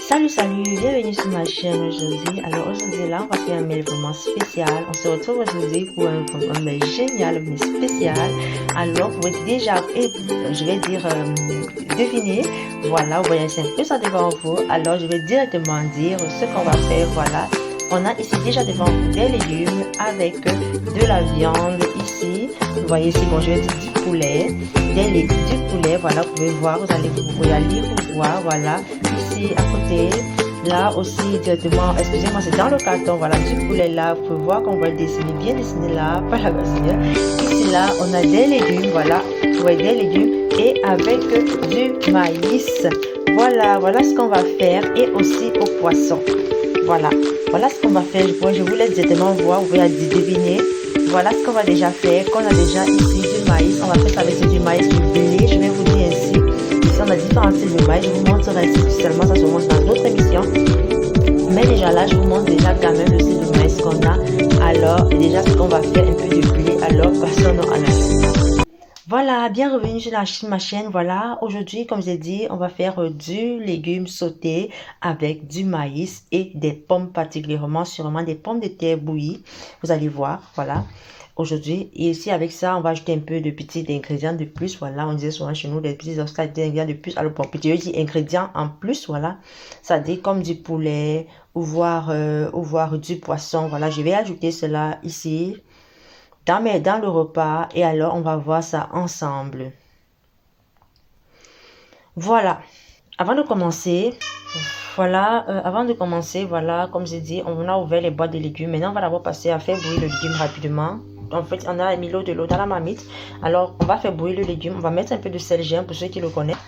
Salut, bienvenue sur ma chaîne aujourd'hui. Alors aujourd'hui là, on va faire un mail vraiment spécial. On se retrouve aujourd'hui pour un mail génial, mais spécial. Alors vous pouvez déjà, je vais dire, deviner. Voilà, vous voyez, c'est un peu ça devant vous. Alors je vais directement dire ce qu'on va faire. Voilà, on a ici déjà devant vous des légumes avec de la viande ici. Vous voyez ici, bon, je vais dire du poulet, du poulet. Voilà, vous pouvez voir, vous pouvez aller vous voir. Voilà, ici à côté. Là aussi directement, excusez-moi, c'est dans le carton, voilà, du poulet là, vous pouvez voir qu'on va dessiner, bien dessiner là, pas la gazinière. Ici là, on a des légumes, voilà, vous voyez des légumes et avec du maïs. Voilà ce qu'on va faire et aussi au poisson. Voilà ce qu'on va faire, je vous laisse directement voir, vous pouvez deviner. Voilà ce qu'on va déjà faire, qu'on a déjà ici du maïs, on va faire ça avec du maïs, du blé, je vais vous dire ainsi. Ici on a différents styles de maïs, je vous montrerai seulement, ça se montre dans d'autres émissions. Mais déjà là, je vous montre déjà quand même le style de maïs qu'on a. Alors, déjà ce qu'on va faire, un peu de blé. Alors, passons à la suite. Voilà, bien revenu sur ma chaîne. Voilà, aujourd'hui, comme j'ai dit, on va faire du légume sauté avec du maïs et des pommes, particulièrement sûrement des pommes de terre bouillies. Vous allez voir, voilà. Aujourd'hui, et ici avec ça, on va ajouter un peu de petits ingrédients de plus. Voilà, on disait souvent chez nous des petits ingrédients de plus. Alors, bon, petit ingrédients en plus, voilà. Ça dit comme du poulet ou voir du poisson. Voilà, je vais ajouter cela ici dans le repas et alors on va voir ça ensemble. Voilà, avant de commencer, voilà, comme j'ai dit, on a ouvert les boîtes de légumes. Maintenant, on va d'abord passer à faire bouillir le légume rapidement. En fait, on a mis de l'eau dans la marmite. Alors, on va faire bouillir le légume. On va mettre un peu de sel gemme pour ceux qui le connaissent.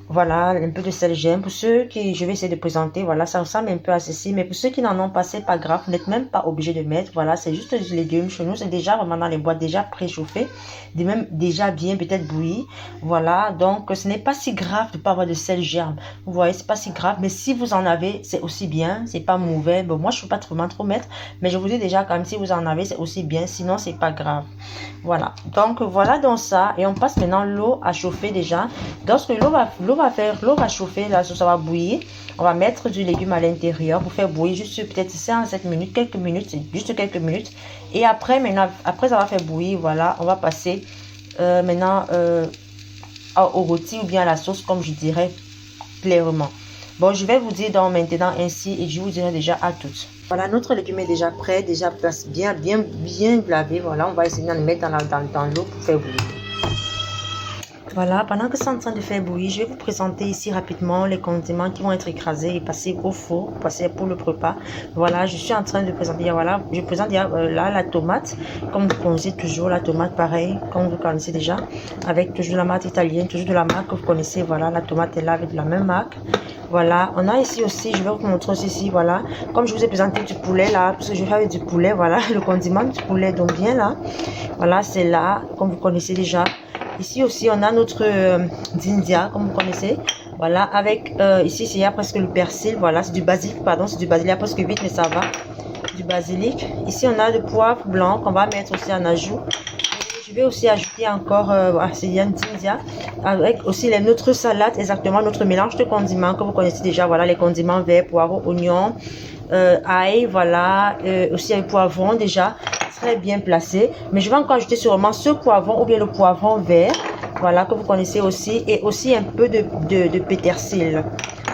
Voilà, un peu de sel gemme. Pour ceux qui, je vais essayer de présenter, voilà, ça ressemble un peu à ceci. Mais pour ceux qui n'en ont pas, c'est pas grave. Vous n'êtes même pas obligé de mettre. Voilà, c'est juste du légume. Chez nous, c'est déjà vraiment dans les boîtes déjà préchauffées. Même déjà bien peut-être bouilli. Voilà, donc ce n'est pas si grave de ne pas avoir de sel germe. Vous voyez, c'est pas si grave. Mais si vous en avez, c'est aussi bien. C'est pas mauvais. Bon, moi, je ne peux pas trop mettre. Mais je vous dis déjà, quand même, si vous en avez, c'est aussi bien. Sinon, c'est pas grave. Voilà, donc voilà dans ça. Et on passe maintenant l'eau à chauffer déjà. Lorsque l'eau va chauffer, la sauce va bouillir. On va mettre du légume à l'intérieur pour faire bouillir juste peut-être 5 à 7 minutes, quelques minutes, juste quelques minutes. Et après, maintenant, après ça va faire bouillir, voilà, on va passer maintenant au rôti ou bien à la sauce, comme je dirais clairement. Bon, je vais vous dire donc maintenant ainsi et je vous dirai déjà à toutes. Voilà, notre légume est déjà prêt, déjà bien lavé. Voilà, on va essayer de le mettre dans l'eau pour faire bouillir. Voilà, pendant que c'est en train de faire bouillir, je vais vous présenter ici rapidement les condiments qui vont être écrasés et passés au four, passer pour le repas. Voilà, je suis en train de présenter, voilà, je présente là la tomate, comme vous connaissez toujours, la tomate pareil, comme vous connaissez déjà, avec toujours la marque italienne, toujours de la marque que vous connaissez, voilà, la tomate est là avec de la même marque. Voilà, on a ici aussi, je vais vous montrer aussi, voilà, comme je vous ai présenté du poulet là, parce que je fais avec du poulet, voilà, le condiment du poulet, donc bien là, voilà, c'est là, comme vous connaissez déjà. Ici aussi, on a notre dindia, comme vous connaissez. Voilà, avec ici, il y a presque le persil. Voilà, c'est du basilic, pardon, c'est du basilic. Il y a presque vite, mais ça va. Du basilic. Ici, on a le poivre blanc qu'on va mettre aussi en ajout. Je vais aussi ajouter encore, c'est une dindia. Avec aussi notre salade, exactement, notre mélange de condiments que vous connaissez déjà. Voilà, les condiments verts, poireaux, oignons, ail, voilà. Aussi un poivron déjà. Très bien placé, mais je vais encore ajouter sûrement ce poivron ou bien le poivron vert, voilà, que vous connaissez aussi, et aussi un peu de pétersil.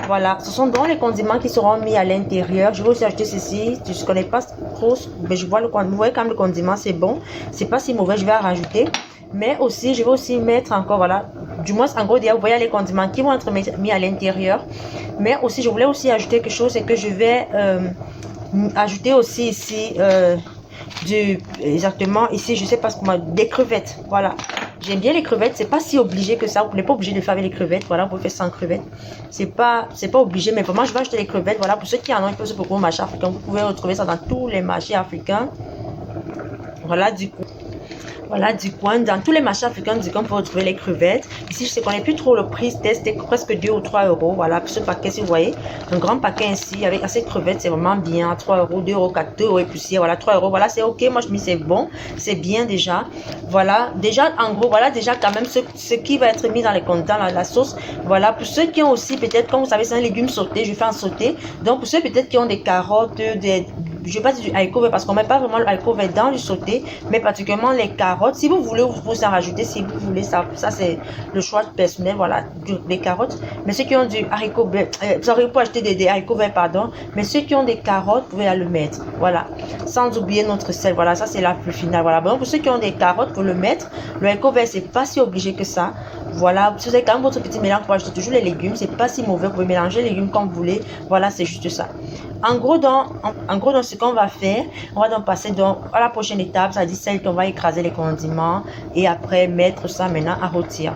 Voilà, ce sont donc les condiments qui seront mis à l'intérieur. Je vais aussi ajouter ceci, je ne connais pas trop, mais je vois vous voyez quand même le condiment, c'est bon, c'est pas si mauvais, je vais en rajouter. Mais aussi, je vais aussi mettre encore, voilà, du moins en gros, vous voyez les condiments qui vont être mis à l'intérieur. Mais aussi, je voulais aussi ajouter quelque chose, c'est que je vais ajouter aussi ici exactement ici, je sais pas ce qu'on m'a, des crevettes. Voilà, j'aime bien les crevettes, c'est pas si obligé que ça, vous n'êtes pas obligé de faire avec les crevettes. Voilà, vous pouvez faire sans crevettes, c'est pas obligé, mais vraiment je vais acheter les crevettes. Voilà, pour ceux qui en ont, ils peuvent se procurer au marché africain, vous pouvez retrouver ça dans tous les marchés africains. Voilà, du coup Voilà, du coin, dans tous les marchés africains du coin, pour retrouver les crevettes. Ici, je ne connais plus trop le prix, c'était presque 2 ou 3 euros. Voilà, pour ce paquet, si vous voyez, un grand paquet ainsi, avec assez de crevettes, c'est vraiment bien. 3 euros, 2 euros, 4 euros et poussière, voilà, 3 euros. Voilà, c'est ok. Moi, je me dis, c'est bon, c'est bien déjà. Voilà, déjà, en gros, voilà, déjà, quand même, ce qui va être mis dans les contenants, la sauce. Voilà, pour ceux qui ont aussi, peut-être, comme vous savez, c'est un légume sauté, je fais en sauté. Donc, pour ceux peut-être qui ont des carottes, je vais pas dire du haricot vert parce qu'on met pas vraiment le haricot vert dans le sauté, mais particulièrement les carottes. Si vous voulez, vous pouvez en rajouter. Si vous voulez, ça c'est le choix personnel. Voilà, des carottes. Mais ceux qui ont du haricot vert, vous aurez pour acheter des haricots verts, pardon. Mais ceux qui ont des carottes, vous pouvez le mettre. Voilà, sans oublier notre sel. Voilà, ça c'est la plus finale. Voilà, bon, pour ceux qui ont des carottes, vous le mettre. Le haricot vert, c'est pas si obligé que ça. Voilà, si vous avez quand même votre petit mélange pour acheter toujours les légumes, c'est pas si mauvais. Vous pouvez mélanger les légumes comme vous voulez. Voilà, c'est juste ça. En gros, dans ce qu'on va faire, on va donc passer à la prochaine étape, c'est-à-dire celle qu'on va écraser les condiments et après mettre ça maintenant à rôtir.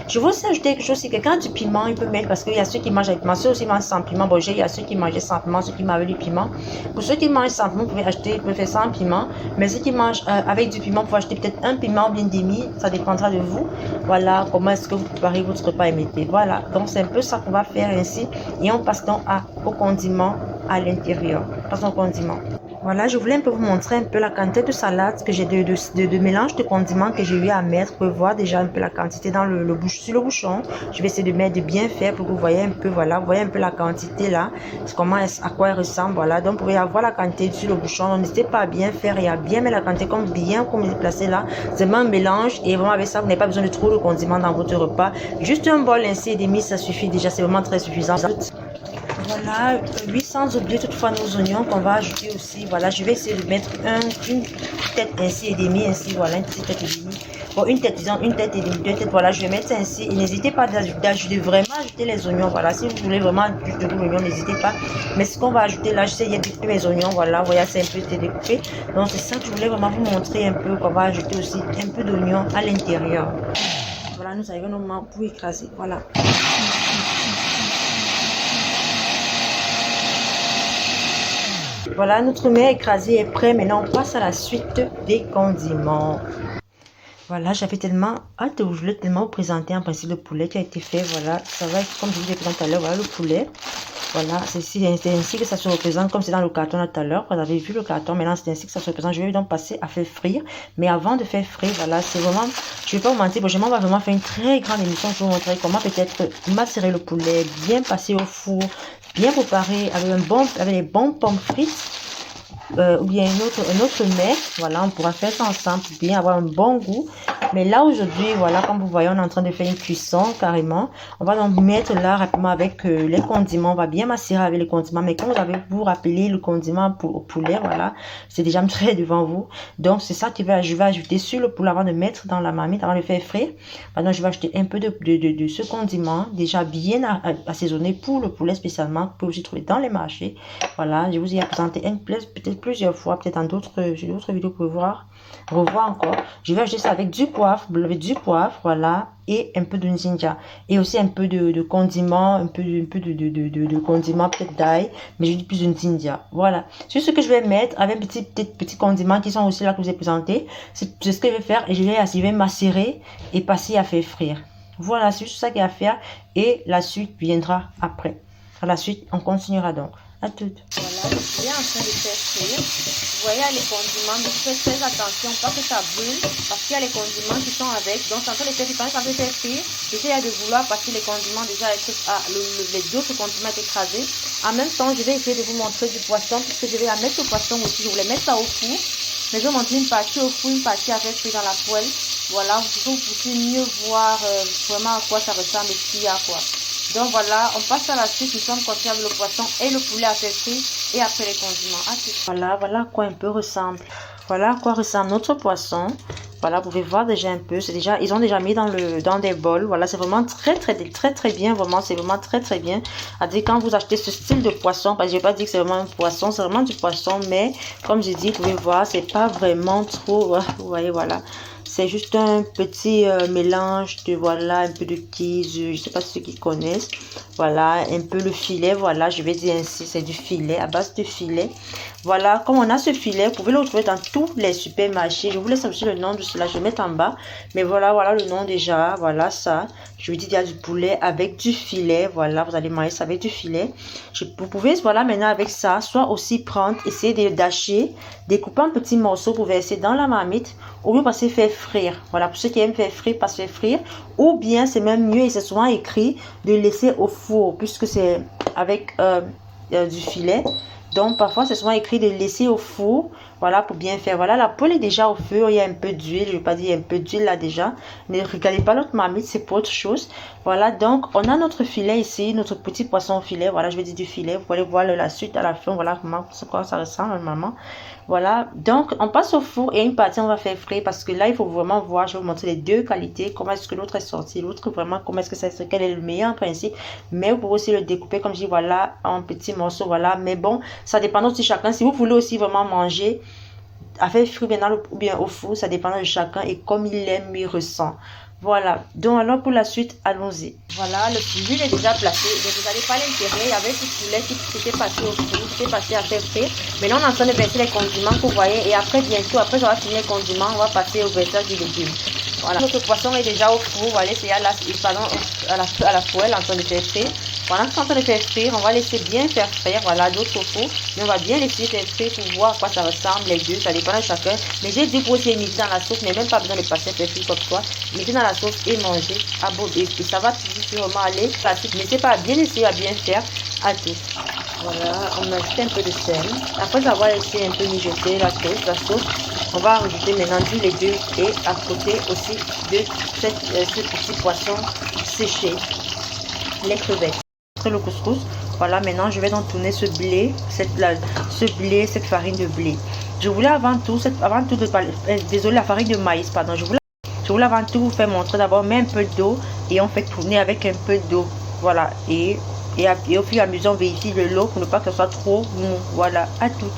Je veux aussi ajouter quelque chose, si quelqu'un a du piment, il peut mettre, parce qu'il y a ceux qui mangent avec piment, ceux aussi mangent sans piment. Bon, il y a ceux qui mangent sans piment, ceux qui mangent avec du piment. Pour ceux qui mangent sans piment, vous pouvez acheter, vous pouvez faire sans piment. Mais ceux qui mangent avec du piment, vous pouvez acheter peut-être un piment bien demi, ça dépendra de vous. Voilà, comment est-ce que vous préparez votre repas et mettez. Voilà, donc c'est un peu ça qu'on va faire ainsi. Et on passe donc au condiment à l'intérieur. Passons au condiment. Voilà, je voulais un peu vous montrer un peu la quantité de salade que j'ai de mélange de condiments que j'ai eu à mettre. Vous pouvez voir déjà un peu la quantité dans sur le bouchon. Je vais essayer de mettre de bien faire pour que vous voyez un peu, voilà, vous voyez un peu la quantité là, à quoi elle ressemble, voilà. Donc vous pouvez avoir la quantité sur le bouchon. Donc n'hésitez pas à bien faire et à bien mettre la quantité comme déplacer là. C'est vraiment un mélange et vraiment avec ça, vous n'avez pas besoin de trop de condiments dans votre repas. Juste un bol ainsi et demi, ça suffit déjà, c'est vraiment très suffisant. Voilà, 800 oublier toutefois nos oignons qu'on va ajouter aussi. Voilà, je vais essayer de mettre une tête ainsi et demie, ainsi, voilà, une petite tête et demie. Bon, une tête, disons, une tête et demie, deux têtes, voilà, je vais mettre ça ainsi. Et n'hésitez pas d'ajouter vraiment ajouter les oignons, voilà. Si vous voulez vraiment juste de l'oignon, n'hésitez pas. Mais ce qu'on va ajouter là, je sais, il y a découpé mes oignons, voilà, vous voyez, c'est un peu découpé. Donc, c'est ça que je voulais vraiment vous montrer un peu, qu'on va ajouter aussi un peu d'oignon à l'intérieur. Voilà, nous arrivons au moment pour écraser, voilà. Voilà, notre mets écrasé est prêt. Maintenant, on passe à la suite des condiments. Voilà, j'avais tellement hâte, je voulais tellement vous présenter un principe de poulet qui a été fait. Voilà, ça va être comme je vous ai présenté tout à l'heure. Voilà le poulet. Voilà, c'est ainsi que ça se représente, comme c'est dans le carton tout à l'heure. Vous avez vu le carton, maintenant c'est ainsi que ça se représente. Je vais donc passer à faire frire. Mais avant de faire frire, voilà, c'est vraiment, je ne vais pas vous mentir, prochainement on va vraiment faire une très grande émission. Je vais vous montrer comment peut-être macérer le poulet, bien passer au four, bien préparé avec les bons pommes frites. Ou bien un autre mets, voilà, on pourra faire ça ensemble pour bien avoir un bon goût. Mais là aujourd'hui, voilà, comme vous voyez, on est en train de faire une cuisson carrément. On va donc mettre là rapidement avec les condiments, on va bien macérer avec les condiments. Mais comme vous avez vous rappelé le condiment au poulet, voilà, c'est déjà prêt devant vous. Donc c'est ça que je vais ajouter sur le poulet avant de mettre dans la marmite, avant de faire frire. Maintenant je vais ajouter un peu de ce condiment déjà bien assaisonné pour le poulet spécialement, que vous pouvez aussi trouver dans les marchés. Voilà, je vous ai présenté peut-être plusieurs fois, peut-être dans d'autres vidéos, vous pouvez revoir encore. Je vais ajouter ça avec du poivre, voilà, et un peu de ginger et aussi un peu de condiment, un peu de condiment, peut-être d'ail, mais je dis plus de ginger. Voilà, c'est ce que je vais mettre avec petits condiments qui sont aussi là que je vous ai présenté. C'est ce que je vais faire et je vais macérer et passer à faire frire. Voilà, c'est juste ça qu'il y a à faire et la suite viendra après. À la suite, on continuera donc. À toutes. Voilà, je suis en train de faire frire. Vous voyez les condiments, donc faites très attention, pas que ça brûle, parce qu'il y a les condiments qui sont avec. Donc, en train de faire frire, j'essaie de vouloir passer les condiments déjà avec les autres condiments écrasés. En même temps, je vais essayer de vous montrer du poisson, puisque je vais la mettre au poisson aussi. Je voulais mettre ça au four, mais je vais montrer une partie au four, une partie à faire frire dans la poêle. Voilà, vous pouvez mieux voir vraiment à quoi ça ressemble et ce qu'il y a quoi. Donc voilà, on passe à la suite. Nous sommes contenus avec le poisson et le poulet à faire frire et après les condiments. Voilà à quoi un peu ressemble. Voilà à quoi ressemble notre poisson. Voilà, vous pouvez voir déjà un peu. Ils ont déjà mis dans des bols. Voilà, c'est vraiment très bien. Vraiment, c'est vraiment très bien. À dire quand vous achetez ce style de poisson, parce que je vais pas dire que c'est vraiment un poisson, c'est vraiment du poisson, mais comme je dis, vous pouvez voir, c'est pas vraiment trop. Vous voyez, voilà. C'est juste un petit mélange de, voilà, un peu de petits œufs. Je sais pas ceux qui connaissent. Voilà, un peu le filet. Voilà, je vais dire ainsi, c'est du filet, à base de filet. Voilà, comme on a ce filet, vous pouvez le retrouver dans tous les supermarchés. Je vous laisse aussi le nom de cela, je vais mettre en bas. Mais voilà, voilà le nom déjà. Voilà ça. Je vous dis, il y a du poulet avec du filet. Voilà, vous allez manger ça avec du filet. Vous pouvez, voilà, maintenant avec ça, soit aussi prendre, essayer d'acheter, découper en petits morceaux pour verser dans la marmite, ou bien passer faire frire. Voilà, pour ceux qui aiment faire frire, passer frire. Ou bien, c'est même mieux, et c'est souvent écrit, de laisser au four, puisque c'est avec du filet. Donc, parfois, c'est souvent écrit de laisser au four, voilà, pour bien faire. Voilà, la poêle est déjà au feu, il y a un peu d'huile, je ne vais pas dire, il y a un peu d'huile là déjà. Ne regardez pas notre marmite, c'est pour autre chose. Voilà, donc, on a notre filet ici, notre petit poisson au filet, voilà, je vais dire du filet. Vous pouvez voir la suite à la fin, voilà comment ça ressemble normalement. Voilà, donc, on passe au four et une partie, on va faire frire parce que là, il faut vraiment voir, je vais vous montrer les deux qualités, comment est-ce que l'autre est sorti, l'autre vraiment, comment est-ce que c'est, quel est le meilleur en principe. Mais vous pouvez aussi le découper, comme je dis, voilà, en petits morceaux, voilà. Mais bon, ça dépend aussi de chacun. Si vous voulez aussi vraiment manger à faire frire bien ou bien au four, ça dépend de chacun et comme il aime, il ressent. Voilà, donc alors pour la suite, allons-y. Voilà, le l'huile est déjà placé. Donc vous n'allez pas l'intérêt. Il y avait ce poulet qui était passé au four, qui était passé à faire frire. Maintenant, on est en train de verser les condiments que vous voyez. Et après, bientôt, après avoir fini les condiments, on va passer au versage du légume. Voilà, notre poisson est déjà au four. Voilà, c'est à la poêle en train de faire frire. Voilà, en train de faire frire, on va laisser bien faire frire, voilà, d'autres au four. Mais on va bien laisser faire frire pour voir à quoi ça ressemble, les deux, ça dépend de chacun. Mais j'ai dit pour aussi imiter dans la sauce, mais même pas besoin de passer faire frire comme toi. Mettez dans la sauce et manger à bauder. Et ça va sûrement aller. N'hésitez pas à bien essayer, à bien faire à tous. Voilà, on ajoute un peu de sel. Après avoir laissé un peu mijoter la sauce, on va rajouter maintenant du légume et à côté aussi de ce petit poisson séché, les crevettes. Le couscous, voilà, maintenant je vais donc tourner ce blé, cette farine de blé. Je voulais avant tout désolé, la farine de maïs, pardon, je voulais avant tout vous faire montrer d'abord, mais un peu d'eau et on fait tourner avec un peu d'eau, voilà, et au fur et à mesure on vérifie de l'eau pour ne pas que ce soit trop mou. Voilà, à toutes.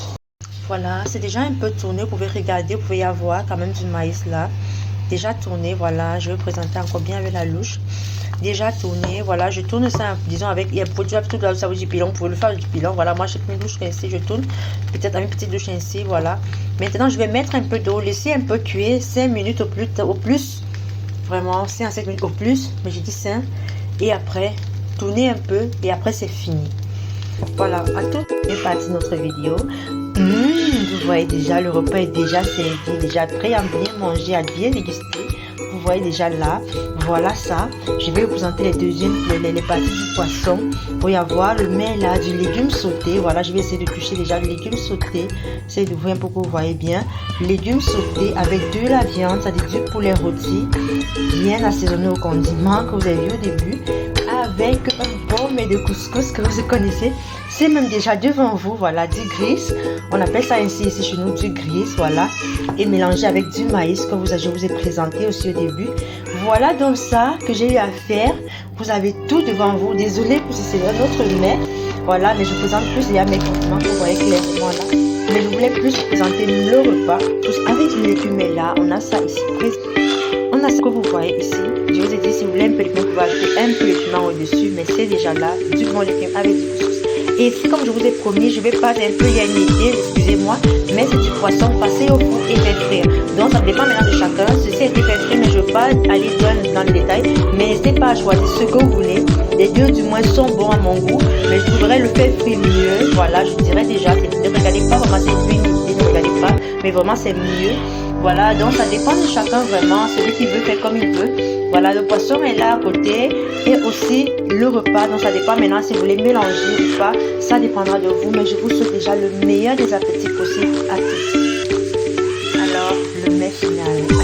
Voilà, c'est déjà un peu tourné, vous pouvez regarder, vous pouvez y avoir quand même du maïs là, déjà tourné. Voilà, je vais vous présenter encore bien avec la louche. Déjà tourné, voilà, je tourne ça, disons avec, il y a beaucoup de ça du pilon, vous pouvez le faire du pilon, voilà, moi j'ai pris une douche ainsi, je tourne, peut-être avec une petite douche ainsi, voilà. Maintenant, je vais mettre un peu d'eau, laisser un peu cuire, 5 minutes au plus, vraiment, 5 à 7 minutes au plus, mais j'ai dit 5, et après, tourner un peu, et après c'est fini. Voilà, à tout est parti notre vidéo. Vous voyez déjà, le repas est déjà servi, déjà prêt à bien manger, à bien déguster. Vous voyez déjà là, voilà ça. Je vais vous présenter les parties du poisson. Pour y avoir le mets là, du légume sauté. Voilà, je vais essayer de toucher déjà le légume sauté. Essayez d'ouvrir un peu pour que vous voyez bien. Légumes sauté avec de la viande, c'est-à-dire du poulet rôti, bien assaisonné au condiment que vous avez vu au début, avec un bon mets de couscous que vous connaissez. C'est même déjà devant vous, voilà, du gris. On appelle ça ainsi ici chez nous, du gris, voilà. Et mélangé avec du maïs que je vous ai présenté aussi au début. Voilà donc ça que j'ai eu à faire. Vous avez tout devant vous. Désolée pour si c'est un autre mets. Voilà, mais je vous présente plus, il y a mes condiments que vous voyez clairement là. Mais je voulais plus vous présenter le repas. Tous avec du légume là, on a ça ici. On a ce que vous voyez ici. Je vous ai dit, si vous voulez un peu de piment, vous pouvez ajouter un peu de piment au-dessus. Mais c'est déjà là, du bon légume avec du couscous. Et ici, comme je vous ai promis, je vais pas un peu y imiter, excusez-moi, mais c'est du poisson passé au four et fait frire. Donc ça dépend maintenant de chacun. Ceci a été fait frire, mais je ne veux pas aller dans les détails. Mais n'hésitez pas à choisir ce que vous voulez. Les deux du moins sont bons à mon goût, mais je trouverais le fait frire mieux. Voilà, je dirais déjà, ne regardez pas vraiment cette unité, ne regardez pas, mais vraiment c'est mieux. Voilà, donc ça dépend de chacun vraiment, celui qui veut faire comme il veut. Voilà, le poisson est là à côté et aussi le repas. Donc ça dépend maintenant si vous voulez mélanger ou pas. Ça dépendra de vous, mais je vous souhaite déjà le meilleur des appétits possibles à tous. Alors, le mets final.